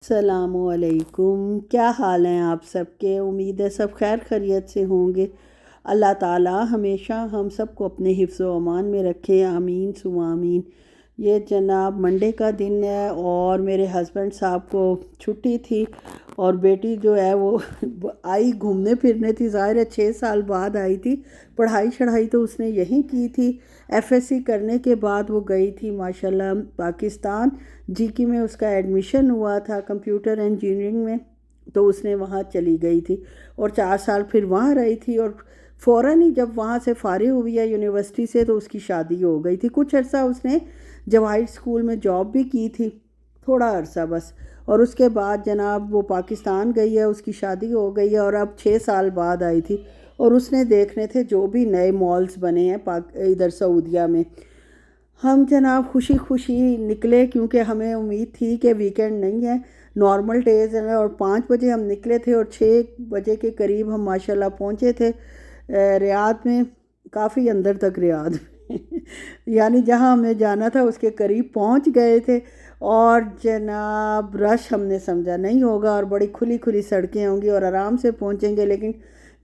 السلام علیکم، کیا حال ہیں آپ سب کے؟ امید ہے سب خیر خیریت سے ہوں گے۔ اللہ تعالیٰ ہمیشہ ہم سب کو اپنے حفظ و امان میں رکھے، آمین ثم آمین۔ یہ جناب منڈے کا دن ہے اور میرے ہسبینڈ صاحب کو چھٹی تھی اور بیٹی جو ہے وہ آئی گھومنے پھرنے تھی، ظاہر ہے 6 سال بعد آئی تھی۔ پڑھائی شڑھائی تو اس نے یہیں کی تھی، ایف ایس سی کرنے کے بعد وہ گئی تھی ماشاءاللہ پاکستان۔ جی کی میں اس کا ایڈمیشن ہوا تھا کمپیوٹر انجینئرنگ میں، تو اس نے وہاں چلی گئی تھی اور 4 سال پھر وہاں رہی تھی، اور فوراً ہی جب وہاں سے فارغ ہوئی ہے یونیورسٹی سے تو اس کی شادی ہو گئی تھی۔ کچھ عرصہ اس نے جواہر اسکول میں جاب بھی کی تھی، تھوڑا عرصہ بس، اور اس کے بعد جناب وہ پاکستان گئی ہے، اس کی شادی ہو گئی ہے اور اب 6 سال بعد آئی تھی، اور اس نے دیکھنے تھے جو بھی نئے مالز بنے ہیں ادھر سعودیہ میں۔ ہم جناب خوشی خوشی نکلے کیونکہ ہمیں امید تھی کہ ویکینڈ نہیں ہے، نارمل ڈیز ہیں، اور 5 بجے ہم نکلے تھے اور 6 بجے کے قریب ہم ماشاءاللہ پہنچے تھے ریاض میں، کافی اندر تک ریاض میں یعنی جہاں ہمیں جانا تھا اس کے قریب پہنچ گئے تھے، اور جناب رش ہم نے سمجھا نہیں ہوگا اور بڑی کھلی کھلی سڑکیں ہوں گی اور آرام سے پہنچیں گے، لیکن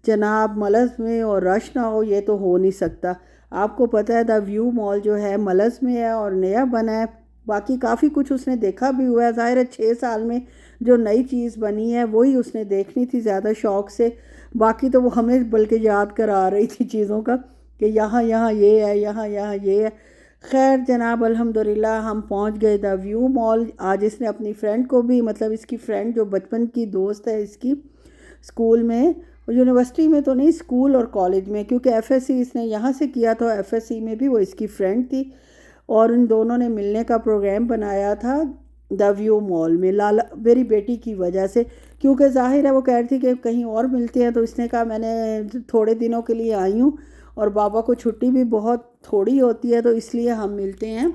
جناب ملز میں اور رش نہ ہو یہ تو ہو نہیں سکتا۔ آپ کو پتہ ہے دا ویو مال جو ہے ملز میں ہے اور نیا بنا ہے، باقی کافی کچھ اس نے دیکھا بھی ہوا ہے، ظاہر ہے 6 سال میں جو نئی چیز بنی ہے وہی اس نے دیکھنی تھی زیادہ شوق سے، باقی تو وہ ہمیں بلکہ یاد کرا رہی تھی چیزوں کا کہ یہاں یہاں یہ ہے، یہاں یہاں یہ ہے۔ خیر جناب الحمدللہ ہم پہنچ گئے دا ویو مال۔ آج اس نے اپنی فرینڈ کو بھی، مطلب اس کی فرینڈ جو بچپن کی دوست ہے اس کی، اسکول میں، یونیورسٹی میں تو نہیں، اسکول اور کالج میں، کیونکہ ایف ایس سی اس نے یہاں سے کیا تو ایف ایس سی میں بھی وہ اس کی فرینڈ تھی، اور ان دونوں نے ملنے کا پروگرام بنایا تھا دا ویو مال میں، لالا میری بیٹی کی وجہ سے، کیونکہ ظاہر ہے وہ کہہ رہی تھی کہ کہیں اور ملتے ہیں، تو اس نے کہا میں نے تھوڑے دنوں کے لیے آئی ہوں اور بابا کو چھٹی بھی بہت تھوڑی ہوتی ہے، تو اس لیے ہم ملتے ہیں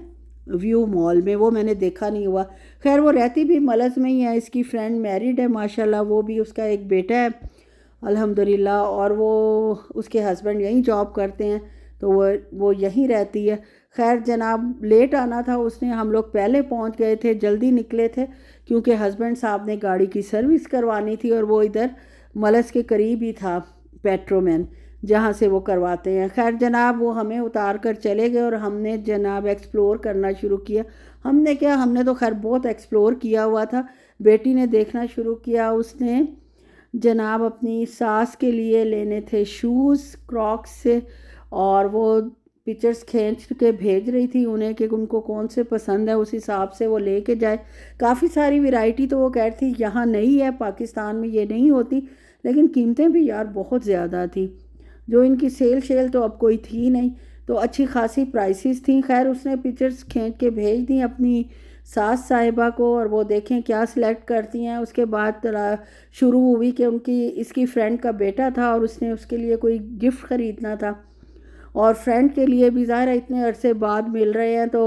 ویو مال میں۔ وہ میں نے دیکھا نہیں ہوا، خیر وہ رہتی بھی ملز میں ہی ہے، اس کی فرینڈ میریڈ ہے ماشاءاللہ، وہ بھی، اس کا ایک بیٹا ہے الحمدللہ، اور وہ اس کے ہسبینڈ یہیں جاب کرتے ہیں تو وہ یہیں رہتی ہے۔ خیر جناب لیٹ آنا تھا اس نے، ہم لوگ پہلے پہنچ گئے تھے، جلدی نکلے تھے کیونکہ ہسبینڈ صاحب نے گاڑی کی سروس کروانی تھی، اور وہ ادھر ملز کے قریب ہی تھا پیٹرو مین جہاں سے وہ کرواتے ہیں۔ خیر جناب وہ ہمیں اتار کر چلے گئے اور ہم نے جناب ایکسپلور کرنا شروع کیا۔ ہم نے کیا، ہم نے تو خیر بہت ایکسپلور کیا ہوا تھا، بیٹی نے دیکھنا شروع کیا، اس نے جناب اپنی ساس کے لیے لینے تھے شوز کراکس سے، اور وہ پکچرز کھینچ کے بھیج رہی تھی انہیں کہ ان کو کون سے پسند ہے، اس حساب سے وہ لے کے جائے۔ کافی ساری ویرائٹی تو وہ کہہ رہی تھی یہاں نہیں ہے، پاکستان میں یہ نہیں ہوتی، لیکن قیمتیں بھی یار بہت زیادہ تھیں، جو ان کی سیل تو اب کوئی تھی نہیں، تو اچھی خاصی پرائسز تھیں۔ خیر اس نے پکچرز کھینچ کے بھیج دیں اپنی ساس صاحبہ کو، اور وہ دیکھیں کیا سلیکٹ کرتی ہیں۔ اس کے بعد شروع ہوئی کہ اس کی فرینڈ کا بیٹا تھا اور اس نے اس کے لیے کوئی گفٹ خریدنا تھا، اور فرینڈ کے لیے بھی ظاہر ہے اتنے عرصے بعد مل رہے ہیں، تو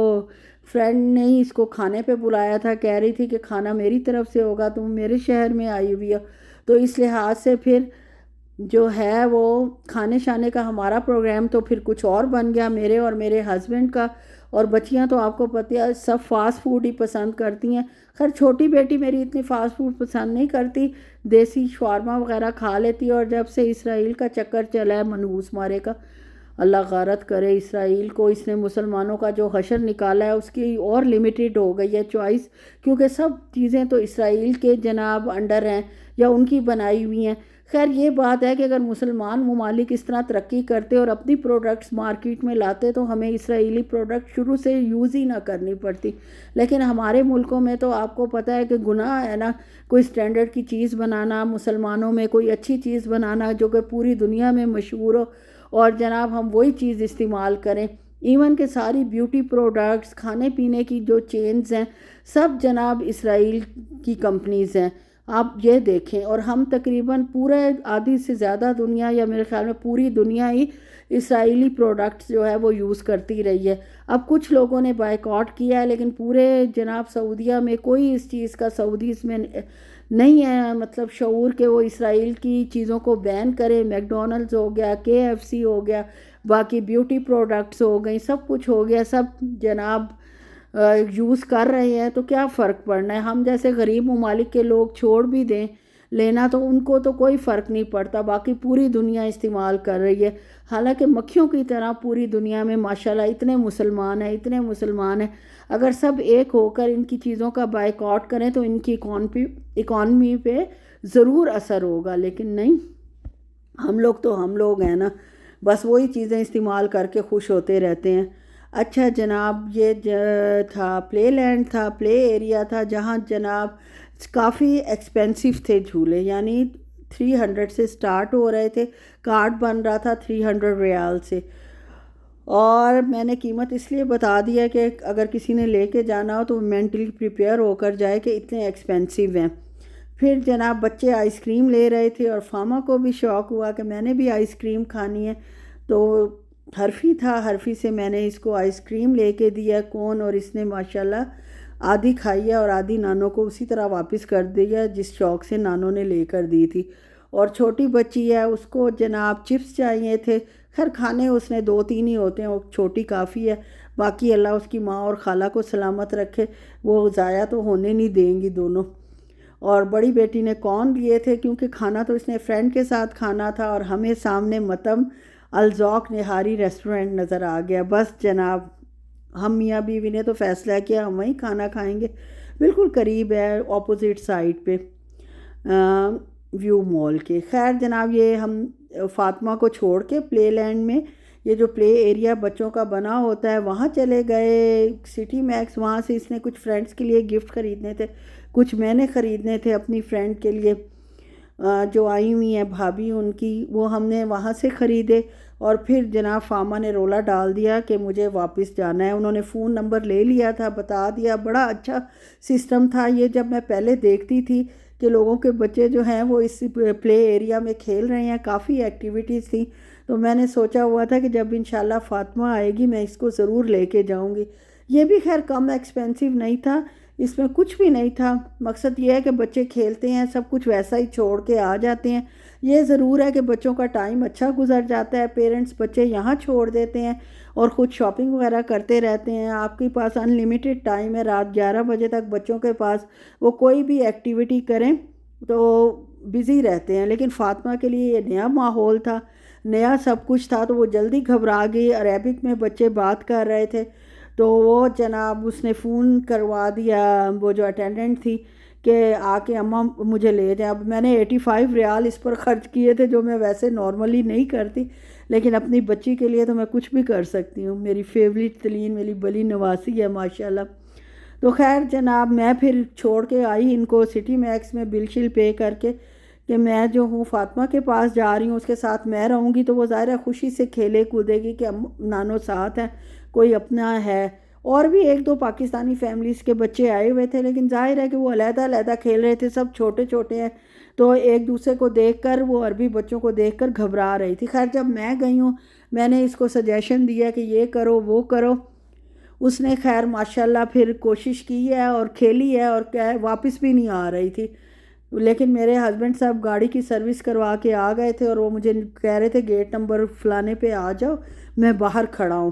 فرینڈ نے ہی اس کو کھانے پہ بلایا تھا، کہہ رہی تھی کہ کھانا میری طرف سے ہوگا، تم میرے شہر میں آئی ہوئی ہو، تو اس لحاظ سے پھر جو ہے وہ کھانے شانے کا ہمارا پروگرام تو پھر کچھ اور بن گیا، میرے اور میرے ہسبینڈ کا، اور بچیاں تو آپ کو پتہ ہے سب فاسٹ فوڈ ہی پسند کرتی ہیں۔ خیر چھوٹی بیٹی میری اتنی فاسٹ فوڈ پسند نہیں کرتی، دیسی شاورما وغیرہ کھا لیتی ہے، اور جب سے اسرائیل کا چکر چلا ہے منحوس مارے کا، اللہ غارت کرے اسرائیل کو، اس نے مسلمانوں کا جو حشر نکالا ہے اس کی اور لیمیٹڈ ہو گئی ہے چوائس، کیونکہ سب چیزیں تو اسرائیل کے جناب انڈر ہیں یا ان کی بنائی ہوئی ہیں۔ خیر یہ بات ہے کہ اگر مسلمان ممالک اس طرح ترقی کرتے اور اپنی پروڈکٹس مارکیٹ میں لاتے تو ہمیں اسرائیلی پروڈکٹ شروع سے یوز ہی نہ کرنی پڑتی، لیکن ہمارے ملکوں میں تو آپ کو پتہ ہے کہ گناہ ہے نا کوئی سٹینڈرڈ کی چیز بنانا، مسلمانوں میں کوئی اچھی چیز بنانا جو کہ پوری دنیا میں مشہور ہو، اور جناب ہم وہی چیز استعمال کریں۔ ایون کہ ساری بیوٹی پروڈکٹس، کھانے پینے کی جو چینز ہیں، سب جناب اسرائیل کی کمپنیز ہیں، آپ یہ دیکھیں، اور ہم تقریباً پورے آدھی سے زیادہ دنیا، یا میرے خیال میں پوری دنیا ہی اسرائیلی پروڈکٹس جو ہے وہ یوز کرتی رہی ہے۔ اب کچھ لوگوں نے بائیکاٹ کیا ہے، لیکن پورے جناب سعودیہ میں کوئی اس چیز کا سعودیز میں نہیں ہے مطلب شعور کہ وہ اسرائیل کی چیزوں کو بین کرے۔ میکڈونلڈز ہو گیا، کے ایف سی ہو گیا، باقی بیوٹی پروڈکٹس ہو گئی، سب کچھ ہو گیا، سب جناب یوز کر رہے ہیں تو کیا فرق پڑنا ہے. ہم جیسے غریب ممالک کے لوگ چھوڑ بھی دیں لینا تو ان کو تو کوئی فرق نہیں پڑتا، باقی پوری دنیا استعمال کر رہی ہے. حالانکہ مکھیوں کی طرح پوری دنیا میں ماشاءاللہ اتنے مسلمان ہیں. اگر سب ایک ہو کر ان کی چیزوں کا بائیکاٹ کریں تو ان کی اکانومی پہ ضرور اثر ہوگا، لیکن نہیں، ہم لوگ ہیں نا، بس وہی چیزیں استعمال کر کے خوش ہوتے رہتے ہیں. اچھا جناب، یہ تھا پلے لینڈ، تھا پلے ایریا تھا، جہاں جناب کافی ایکسپینسو تھے جھولے، یعنی 300 سے سٹارٹ ہو رہے تھے، کارڈ بن رہا تھا 300 ریال سے. اور میں نے قیمت اس لیے بتا دیا کہ اگر کسی نے لے کے جانا ہو تو مینٹلی پریپیئر ہو کر جائے کہ اتنے ایکسپینسو ہیں. پھر جناب بچے آئس کریم لے رہے تھے اور فاما کو بھی شوق ہوا کہ میں نے بھی آئس کریم کھانی ہے، تو حرفی تھا، حرفی سے میں نے اس کو آئس کریم لے کے دیا کون، اور اس نے ماشاءاللہ آدھی کھائی ہے اور آدھی نانوں کو اسی طرح واپس کر دیا جس شوق سے نانوں نے لے کر دی تھی. اور چھوٹی بچی ہے، اس کو جناب چپس چاہیے تھے. خیر کھانے اس نے 2-3 ہی ہوتے ہیں، وہ چھوٹی کافی ہے، باقی اللہ اس کی ماں اور خالہ کو سلامت رکھے، وہ ضائع تو ہونے نہیں دیں گی دونوں. اور بڑی بیٹی نے کون لیے تھے کیونکہ کھانا تو اس نے فرینڈ کے ساتھ کھانا تھا، اور ہمیں سامنے متم الذوق نہاری ریسٹورنٹ نظر آ گیا. بس جناب ہم میاں بیوی نے تو فیصلہ کیا ہم وہیں کھانا کھائیں گے. بالکل قریب ہے، اپوزٹ سائڈ پہ ویو مال کے. خیر جناب یہ ہم فاطمہ کو چھوڑ کے پلے لینڈ میں، یہ جو پلے ایریا بچوں کا بنا ہوتا ہے وہاں چلے گئے، سٹی میکس. وہاں سے اس نے کچھ فرینڈس کے لیے گفٹ خریدنے تھے، کچھ میں نے خریدنے تھے اپنی فرینڈ کے لیے جو آئی ہوئی ہیں بھابھی ان کی، وہ ہم نے وہاں سے خریدے. اور پھر جناب فاما نے رولا ڈال دیا کہ مجھے واپس جانا ہے. انہوں نے فون نمبر لے لیا تھا، بتا دیا. بڑا اچھا سسٹم تھا یہ. جب میں پہلے دیکھتی تھی کہ لوگوں کے بچے جو ہیں وہ اس پلے ایریا میں کھیل رہے ہیں، کافی ایکٹیویٹیز تھیں، تو میں نے سوچا ہوا تھا کہ جب انشاءاللہ فاطمہ آئے گی میں اس کو ضرور لے کے جاؤں گی. یہ بھی خیر کم ایکسپینسو نہیں تھا، اس میں کچھ بھی نہیں تھا. مقصد یہ ہے کہ بچے کھیلتے ہیں، سب کچھ ویسا ہی چھوڑ کے آ جاتے ہیں. یہ ضرور ہے کہ بچوں کا ٹائم اچھا گزر جاتا ہے، پیرنٹس بچے یہاں چھوڑ دیتے ہیں اور خود شاپنگ وغیرہ کرتے رہتے ہیں. آپ کے پاس ان لمیٹڈ ٹائم ہے، رات 11 بجے تک بچوں کے پاس وہ کوئی بھی ایکٹیویٹی کریں تو بزی رہتے ہیں. لیکن فاطمہ کے لیے یہ نیا ماحول تھا، نیا سب کچھ تھا، تو وہ جلدی گھبرا گئی. عربک میں بچے بات کر رہے تھے تو وہ جناب اس نے فون کروا دیا، وہ جو اٹینڈنٹ تھی، کہ آ کے اماں مجھے لے جائیں. اب میں نے 85 ریال اس پر خرچ کیے تھے جو میں ویسے نارملی نہیں کرتی، لیکن اپنی بچی کے لیے تو میں کچھ بھی کر سکتی ہوں. میری فیوریٹ تلین میری بلی نواسی ہے ماشاءاللہ. تو خیر جناب میں پھر چھوڑ کے آئی ان کو سٹی میکس میں بل شل پے کر کے کہ میں جو ہوں فاطمہ کے پاس جا رہی ہوں، اس کے ساتھ میں رہوں گی تو وہ ظاہر ہے خوشی سے کھیلے کودے گی کہ نانو ساتھ ہیں، کوئی اپنا ہے. اور بھی 1-2 پاکستانی فیملیز کے بچے آئے ہوئے تھے، لیکن ظاہر ہے کہ وہ علیحدہ علیحدہ کھیل رہے تھے، سب چھوٹے چھوٹے ہیں، تو ایک دوسرے کو دیکھ کر وہ عربی بچوں کو دیکھ کر گھبرا رہی تھی. خیر جب میں گئی ہوں میں نے اس کو سجیشن دیا کہ یہ کرو وہ کرو، اس نے خیر ماشاءاللہ پھر کوشش کی ہے اور کھیلی ہے، اور کیا ہے واپس بھی نہیں آ رہی تھی. لیکن میرے ہسبینڈ صاحب گاڑی کی سروس کروا کے آ گئے تھے اور وہ مجھے کہہ رہے تھے گیٹ نمبر فلانے پہ آ جاؤ، میں باہر کھڑا ہوں.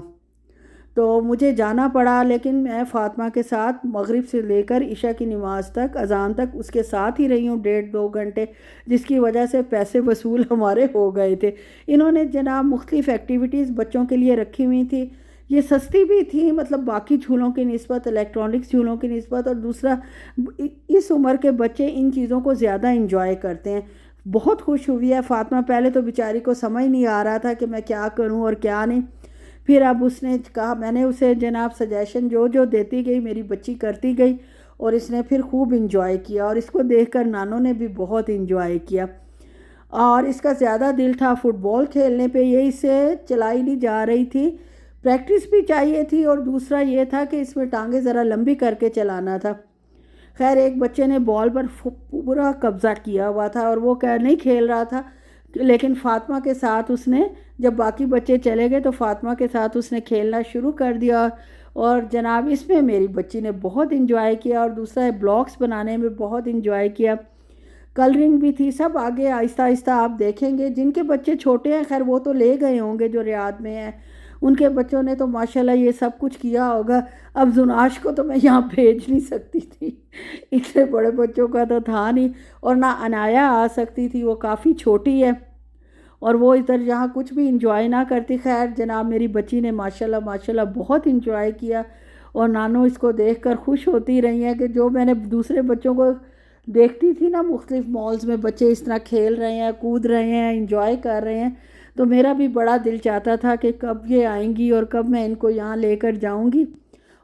تو مجھے جانا پڑا، لیکن میں فاطمہ کے ساتھ مغرب سے لے کر عشاء کی نماز تک، اذان تک اس کے ساتھ ہی رہی ہوں 1.5-2 گھنٹے، جس کی وجہ سے پیسے وصول ہمارے ہو گئے تھے. انہوں نے جناب مختلف ایکٹیویٹیز بچوں کے لیے رکھی ہوئی تھی، یہ سستی بھی تھی مطلب باقی جھولوں کی نسبت، الیکٹرانکس جھولوں کی نسبت. اور دوسرا اس عمر کے بچے ان چیزوں کو زیادہ انجوائے کرتے ہیں. بہت خوش ہوئی ہے فاطمہ. پہلے تو بیچاری کو سمجھ نہیں آ رہا تھا کہ میں کیا کروں اور کیا نہیں. پھر اب اس نے کہا، میں نے اسے جناب سجیشن جو دیتی گئی میری بچی کرتی گئی، اور اس نے پھر خوب انجوائے کیا، اور اس کو دیکھ کر نانوں نے بھی بہت انجوائے کیا. اور اس کا زیادہ دل تھا فٹ بال کھیلنے پہ، یہ اسے چلائی نہیں جا رہی تھی، پریکٹس بھی چاہیے تھی، اور دوسرا یہ تھا کہ اس میں ٹانگیں ذرا لمبی کر کے چلانا تھا. خیر ایک بچے نے بال پر پورا قبضہ کیا ہوا تھا اور وہ نہیں کھیل رہا تھا، لیکن فاطمہ کے ساتھ اس نے، جب باقی بچے چلے گئے تو فاطمہ کے ساتھ اس نے کھیلنا شروع کر دیا. اور جناب اس میں میری بچی نے بہت انجوائے کیا، اور دوسرا بلاکس بنانے میں بہت انجوائے کیا. کلرنگ بھی تھی، سب آگے آہستہ آہستہ آپ دیکھیں گے. جن کے بچے چھوٹے ہیں خیر وہ تو لے گئے ہوں گے جو ریاض میں ہیں، ان کے بچوں نے تو ماشاءاللہ یہ سب کچھ کیا ہوگا. اب زناش کو تو میں یہاں بھیج نہیں سکتی تھی، اتنے بڑے بچوں کا تو تھا نہیں، اور نہ عنایا آ سکتی تھی، وہ کافی چھوٹی ہے اور وہ ادھر یہاں کچھ بھی انجوائے نہ کرتی. خیر جناب میری بچی نے ماشاءاللہ ماشاءاللہ بہت انجوائے کیا، اور نانو اس کو دیکھ کر خوش ہوتی رہی ہیں کہ جو میں نے دوسرے بچوں کو دیکھتی تھی نا مختلف مالز میں بچے اس طرح کھیل رہے ہیں، کود رہے ہیں، انجوائے کر رہے ہیں، تو میرا بھی بڑا دل چاہتا تھا کہ کب یہ آئیں گی اور کب میں ان کو یہاں لے کر جاؤں گی.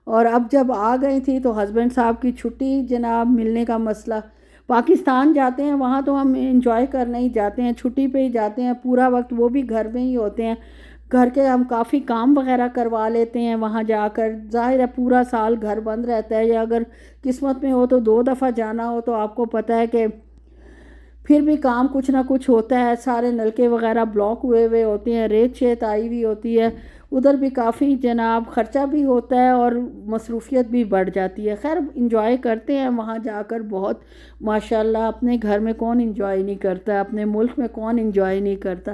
اور اب جب آ گئی تھی تو ہسبینڈ صاحب کی چھٹی جناب ملنے کا مسئلہ، پاکستان جاتے ہیں وہاں تو ہم انجوائے کرنے ہی جاتے ہیں، چھٹی پہ ہی جاتے ہیں، پورا وقت وہ بھی گھر میں ہی ہوتے ہیں، گھر کے ہم کافی کام وغیرہ کروا لیتے ہیں وہاں جا کر. ظاہر ہے پورا سال گھر بند رہتا ہے، یا اگر قسمت میں ہو تو 2 دفعہ جانا ہو تو آپ کو پتہ ہے کہ پھر بھی کام کچھ نہ کچھ ہوتا ہے، سارے نلکے وغیرہ بلاک ہوئے ہوتے ہیں، ریت شیت آئی ہوئی ہوتی ہے، ادھر بھی کافی جناب خرچہ بھی ہوتا ہے اور مصروفیت بھی بڑھ جاتی ہے. خیر انجوائے کرتے ہیں وہاں جا کر بہت ماشاءاللہ. اپنے گھر میں کون انجوائے نہیں کرتا، اپنے ملک میں کون انجوائے نہیں کرتا.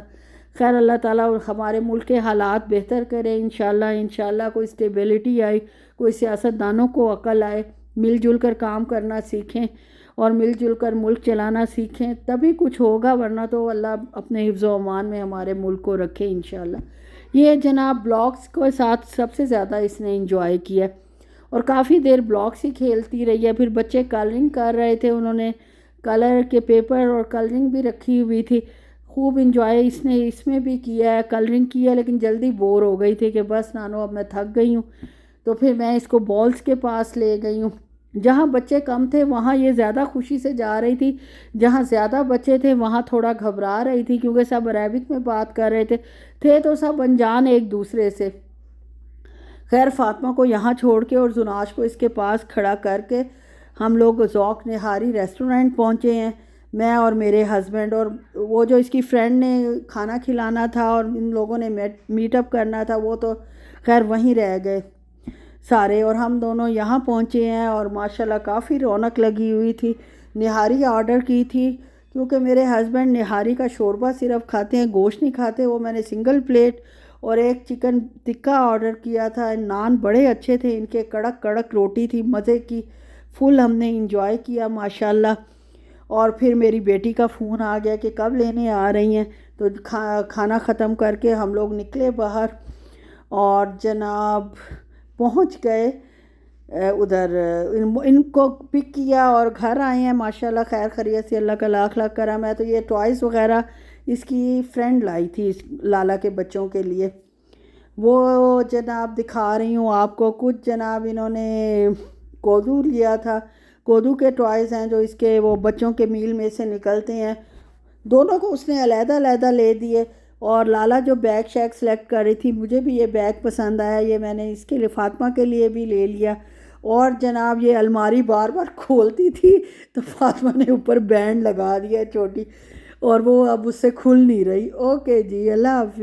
خیر اللہ تعالیٰ ہمارے ملک کے حالات بہتر کرے انشاءاللہ کوئی اسٹیبلٹی آئے، کوئی سیاستدانوں کو عقل آئے، مل جل کر کام کرنا سیکھیں اور مل جل کر ملک چلانا سیکھیں، تبھی کچھ ہوگا، ورنہ تو اللہ اپنے حفظ و امان میں ہمارے ملک کو رکھے انشاءاللہ. یہ جناب بلاکس کے ساتھ سب سے زیادہ اس نے انجوائے کیا اور کافی دیر بلاکس ہی کھیلتی رہی ہے. پھر بچے کلرنگ کر رہے تھے، انہوں نے کلر کے پیپر اور کلرنگ بھی رکھی ہوئی تھی، خوب انجوائے اس نے اس میں بھی کیا ہے، کلرنگ کیا، لیکن جلدی بور ہو گئی تھی کہ بس نانو اب میں تھک گئی ہوں. تو پھر میں اس کو بالز کے پاس لے گئی ہوں. جہاں بچے کم تھے وہاں یہ زیادہ خوشی سے جا رہی تھی، جہاں زیادہ بچے تھے وہاں تھوڑا گھبرا رہی تھی، کیونکہ سب عربک میں بات کر رہے تھے تو سب انجان ایک دوسرے سے. خیر فاطمہ کو یہاں چھوڑ کے اور زناش کو اس کے پاس کھڑا کر کے ہم لوگ ذوق نہاری ریسٹورنٹ پہنچے ہیں، میں اور میرے ہسبینڈ، اور وہ جو اس کی فرینڈ نے کھانا کھلانا تھا اور ان لوگوں نے میٹ اپ کرنا تھا وہ تو خیر وہیں رہ گئے سارے، اور ہم دونوں یہاں پہنچے ہیں. اور ماشاءاللہ کافی رونق لگی ہوئی تھی. نہاری آرڈر کی تھی کیونکہ میرے ہسبینڈ نہاری کا شوربہ صرف کھاتے ہیں، گوشت نہیں کھاتے. وہ میں نے سنگل پلیٹ اور ایک چکن ٹکا آرڈر کیا تھا. نان بڑے اچھے تھے ان کے، کڑک کڑک روٹی تھی مزے کی، فل ہم نے انجوائے کیا ماشاءاللہ. اور پھر میری بیٹی کا فون آ گیا کہ کب لینے آ رہی ہیں، تو کھانا ختم کر کے ہم لوگ نکلے باہر اور جناب پہنچ گئے ادھر، ان کو پک کیا اور گھر آئے ہیں ماشاءاللہ خیر خیریت سے، اللہ کا لاکھ لاکھ کرم ہے. تو یہ ٹوائز وغیرہ اس کی فرینڈ لائی تھی اس لالا کے بچوں کے لیے، وہ جناب دکھا رہی ہوں آپ کو. کچھ جناب انہوں نے کودو لیا تھا، کودو کے ٹوائز ہیں جو اس کے وہ بچوں کے میل میں سے نکلتے ہیں، دونوں کو اس نے علیحدہ علیحدہ لے دیے. اور لالا جو بیگ شیگ سلیکٹ کر رہی تھی، مجھے بھی یہ بیگ پسند آیا، یہ میں نے اس کے لیے فاطمہ کے لیے بھی لے لیا. اور جناب یہ الماری بار بار کھولتی تھی تو فاطمہ نے اوپر بینڈ لگا دیا چھوٹی، اور وہ اب اس سے کھل نہیں رہی. اوکے جی اللہ حافظ.